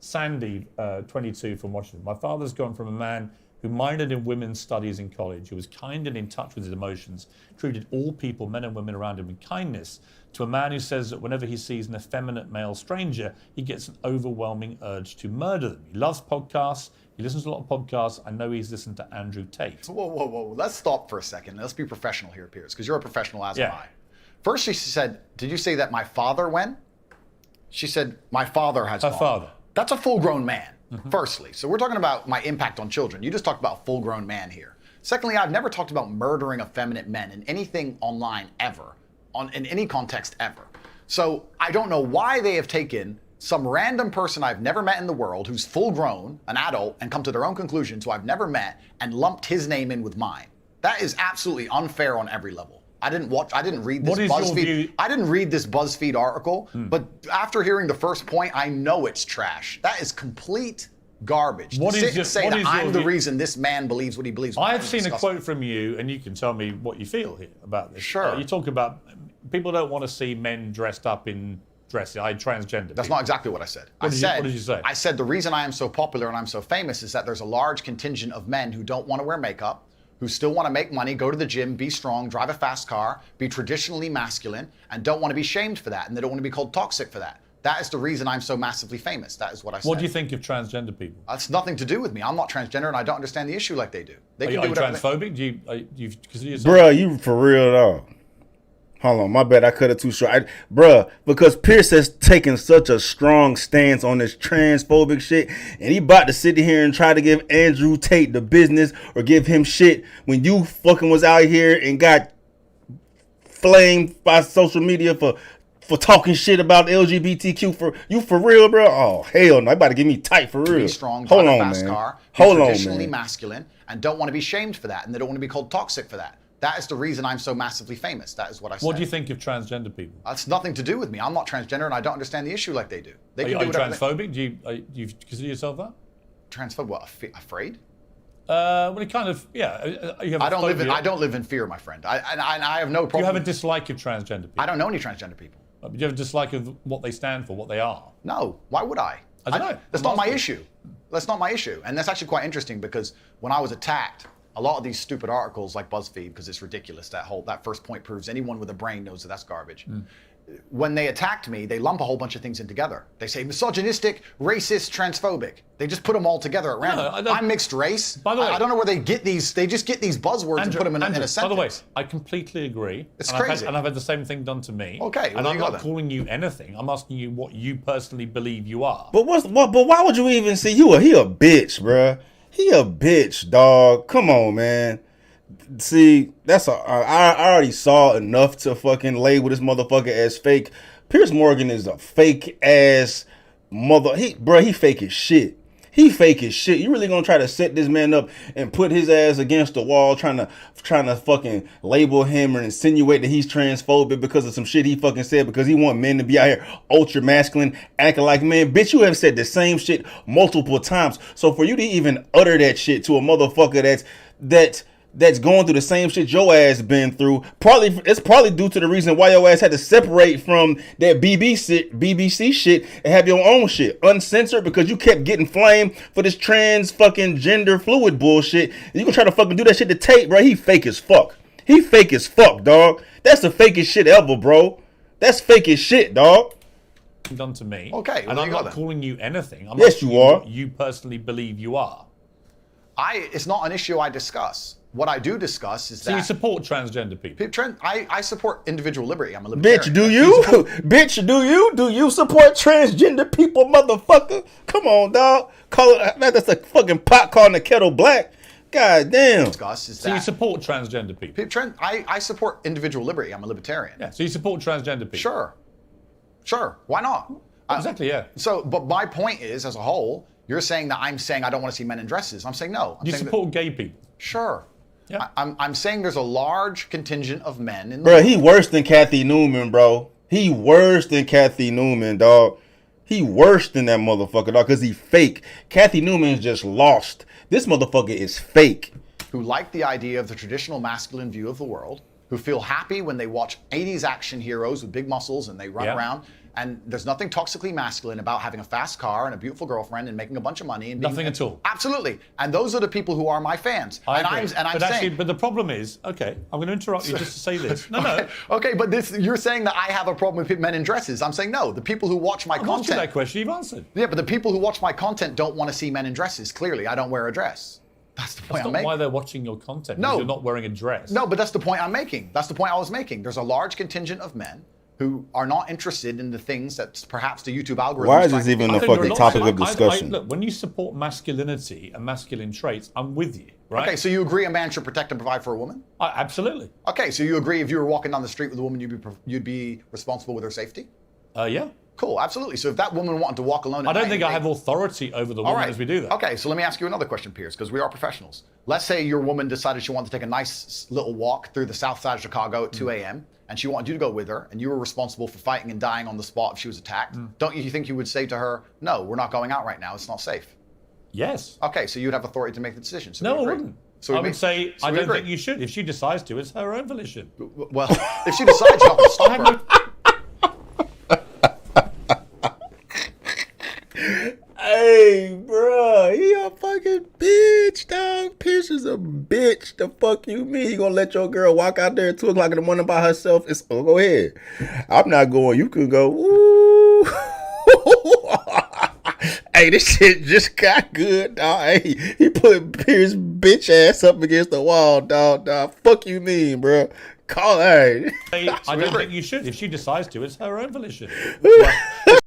Sandy, 22 from Washington. My father's gone from a man who minored in women's studies in college, who was kind and in touch with his emotions, treated all people, men and women around him, with kindness, to a man who says that whenever he sees an effeminate male stranger, he gets an overwhelming urge to murder them. He loves podcasts. He listens to a lot of podcasts. I know he's listened to Andrew Tate. Whoa. Let's stop for a second. Let's be professional here, Piers, because you're a professional, as am I. First, she said, did you say that my father went? She said, my father has gone. Her father. That's a full-grown man, firstly. So we're talking about my impact on children. You just talked about a full-grown man here. Secondly, I've never talked about murdering effeminate men in anything online ever, in any context ever. So I don't know why they have taken some random person I've never met in the world who's full-grown, an adult, and come to their own conclusions who I've never met and lumped his name in with mine. That is absolutely unfair on every level. I didn't read this BuzzFeed. I didn't read this BuzzFeed article, but after hearing the first point, I know it's trash. That is complete garbage. What to is your, say what that is I'm your the view? reason this man believes what he believes. I've seen a quote from you, and you can tell me what you feel here about this. Sure. You talk about people don't want to see men dressed up in dresses. Transgender. That's not exactly what I said. What did you say? I said the reason I am so popular and I'm so famous is that there's a large contingent of men who don't want to wear makeup, who still want to make money, go to the gym, be strong, drive a fast car, be traditionally masculine, and don't want to be shamed for that, and they don't want to be called toxic for that. That is the reason I'm so massively famous. That is what I said. What do you think of transgender people? That's nothing to do with me. I'm not transgender, and I don't understand the issue like they do. They Are you transphobic? Do you consider yourself? Bruh, you for real though. Hold on, my bad, I cut it too short. Bruh, because Piers has taken such a strong stance on this transphobic shit, and he about to sit here and try to give Andrew Tate the business or give him shit when you fucking was out here and got flamed by social media for talking shit about LGBTQ. For real, bro? Oh, hell no, you about to get me tight for real. Be strong, Hold drive on, a fast man. car, Hold on, traditionally man. masculine, and don't want to be shamed for that, and they don't want to be called toxic for that. That is the reason I'm so massively famous. That is what I said. What do you think of transgender people? That's nothing to do with me. I'm not transgender, and I don't understand the issue like they do. They Are can you do whatever transphobic? Do you consider yourself that? Transphobic? What? Afraid? Well, it kind of, yeah. You have I don't live in fear, my friend. I have no problem. Do you have a dislike of transgender people? I don't know any transgender people. Do you have a dislike of what they stand for, what they are? No. Why would I? I don't know. That's not my issue. That's not my issue. And that's actually quite interesting because when I was attacked, a lot of these stupid articles like BuzzFeed, because it's ridiculous, that first point proves anyone with a brain knows that that's garbage. When they attacked me, they lump a whole bunch of things in together. They say misogynistic, racist, transphobic. They just put them all together at random. I'm mixed race. By the way, I don't know where they get these. They just get these buzzwords and put them in a sentence. By the way, I completely agree. It's crazy. I've had the same thing done to me. Okay, and I'm not calling you anything. I'm asking you what you personally believe you are. But why would you even see he a bitch, bruh? He a bitch, dog. Come on, man. See, I already saw enough to fucking label this motherfucker as fake. Piers Morgan is a fake ass mother. He fake as shit. He fake as shit. You really gonna try to set this man up and put his ass against the wall, trying to fucking label him or insinuate that he's transphobic because of some shit he fucking said because he want men to be out here ultra masculine, acting like men. Bitch, you have said the same shit multiple times. So for you to even utter that shit to a motherfucker that's going through the same shit your ass been through, it's probably due to the reason why your ass had to separate from that BBC shit and have your own shit uncensored because you kept getting flamed for this trans fucking gender fluid bullshit. And you gonna try to fucking do that shit to Tate, bro? He fake as fuck. He fake as fuck, dog. That's the fakest shit ever, bro. That's fake as shit, dog. Done to me. Okay, and I'm not calling you anything. I'm yes, you are. What you personally believe you are. It's not an issue I discuss. What I do discuss is that... So you support transgender people? I support indivital liberty. I'm a libertarian. Bitch, do you? Bitch, do you? Do you support transgender people, motherfucker? Come on, dog. Call it... That's a fucking pot calling the kettle black. God damn. So you support transgender people? I support individual liberty. I'm a libertarian. Yeah, so you support transgender people? Sure. Why not? Exactly, yeah. But my point is, as a whole, you're saying that I'm saying I don't want to see men in dresses. I'm saying no. Do you support gay people? Sure. Yeah. I'm saying there's a large contingent of men in the world. He worse than Kathy Newman, bro. He worse than Kathy Newman, dog. He worse than that motherfucker, dog, because he fake. Kathy Newman's just lost. This motherfucker is fake. Who like the idea of the traditional masculine view of the world, who feel happy when they watch 80s action heroes with big muscles and they run around. And there's nothing toxically masculine about having a fast car and a beautiful girlfriend and making a bunch of money and Nothing at all. Absolutely. And those are the people who are my fans. I and agree. I'm saying, but the problem is, okay, I'm going to interrupt you just to say this. No. Okay, but you're saying that I have a problem with men in dresses. I'm saying no. The people who watch my I've asked you content. that question. You've answered. Yeah, but the people who watch my content don't want to see men in dresses. Clearly, I don't wear a dress. That's the point That's I'm not making. why they're watching your content. No. Because you're not wearing a dress. No, but that's the point I'm making. That's the point I was making. There's a large contingent of men who are not interested in the things that perhaps the YouTube algorithm. Why is this even a fucking topic of discussion? Look, when you support masculinity and masculine traits, I'm with you, right? Okay, so you agree a man should protect and provide for a woman? Absolutely. Okay, so you agree if you were walking down the street with a woman, you'd be responsible with her safety? Yeah. Cool, absolutely. So if that woman wanted to walk alone, I don't think I have authority over the woman as we do that. Okay, so let me ask you another question, Piers, because we are professionals. Let's say your woman decided she wanted to take a nice little walk through the south side of Chicago at 2 a.m. and she wanted you to go with her, and you were responsible for fighting and dying on the spot if she was attacked. Don't you think you would say to her, no, we're not going out right now, it's not safe? Yes. Okay, so you'd have authority to make the decision. So No, we I agree. wouldn't. So I would say so I we don't agree. think you should. If she decides to, it's her own volition. Well, if she decides, you're not going to stop her. Hey, bro, he a fucking bitch, dog. Piers is a bitch. The fuck you mean? He gonna let your girl walk out there at 2 o'clock in the morning by herself? Go ahead. I'm not going. You can go. Ooh. Hey, this shit just got good, dog. Hey, he put Piers' bitch ass up against the wall, dog. Fuck you mean, bro? Call her. I don't think you should. If she decides to, it's her own volition.